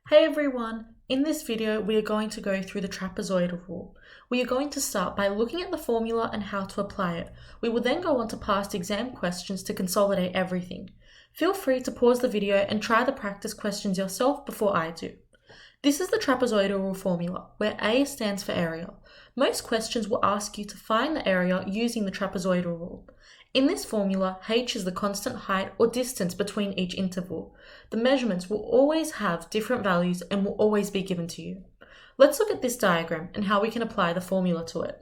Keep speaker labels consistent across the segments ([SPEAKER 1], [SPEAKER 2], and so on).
[SPEAKER 1] Hey everyone! In this video, we are going to go through the trapezoidal rule. We are going to start by looking at the formula and how to apply it. We will then go on to past exam questions to consolidate everything. Feel free to pause the video and try the practice questions yourself before I do. This is the trapezoidal rule formula, where A stands for area. Most questions will ask you to find the area using the trapezoidal rule. In this formula, h is the constant height or distance between each interval. The measurements will always have different values and will always be given to you. Let's look at this diagram and how we can apply the formula to it.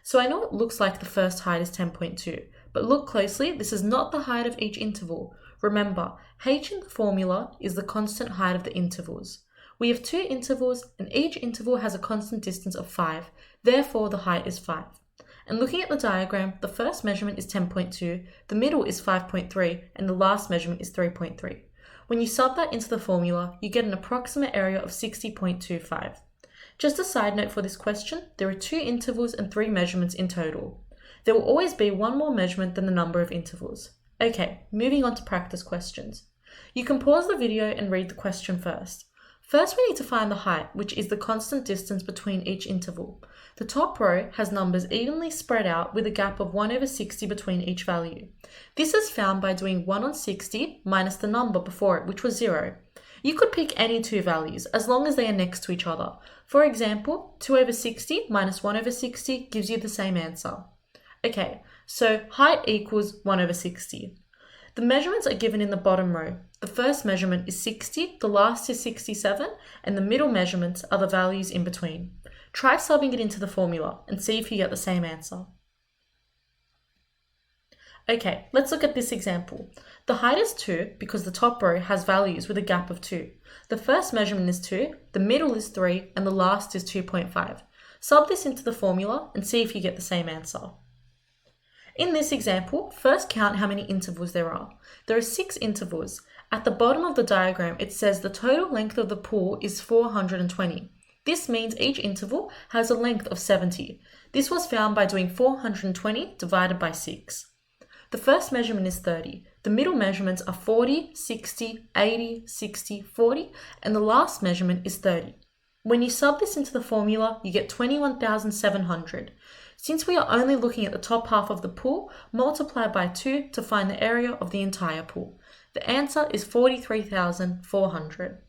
[SPEAKER 1] So I know it looks like the first height is 10.2, but look closely, this is not the height of each interval. Remember, h in the formula is the constant height of the intervals. We have two intervals and each interval has a constant distance of 5, therefore the height is 5. And looking at the diagram, the first measurement is 10.2, the middle is 5.3, and the last measurement is 3.3. When you sub that into the formula, you get an approximate area of 60.25. Just a side note for this question, there are two intervals and 3 measurements in total. There will always be one more measurement than the number of intervals. Okay, moving on to practice questions. You can pause the video and read the question first. First, we need to find the height, which is the constant distance between each interval. The top row has numbers evenly spread out with a gap of 1 over 60 between each value. This is found by doing 1 on 60 minus the number before it, which was 0. You could pick any two values as long as they are next to each other. For example, 2 over 60 minus 1 over 60 gives you the same answer. Okay, so height equals 1 over 60. The measurements are given in the bottom row. The first measurement is 60, the last is 67, and the middle measurements are the values in between. Try subbing it into the formula and see if you get the same answer. Okay, let's look at this example. The height is 2 because the top row has values with a gap of 2. The first measurement is 2, the middle is 3, and the last is 2.5. Sub this into the formula and see if you get the same answer. In this example, first count how many intervals there are. There are 6 intervals. At the bottom of the diagram, it says the total length of the pool is 420. This means each interval has a length of 70. This was found by doing 420 divided by 6. The first measurement is 30. The middle measurements are 40, 60, 80, 60, 40, and the last measurement is 30. When you sub this into the formula, you get 21,700. Since we are only looking at the top half of the pool, multiply by 2 to find the area of the entire pool. The answer is 43,400.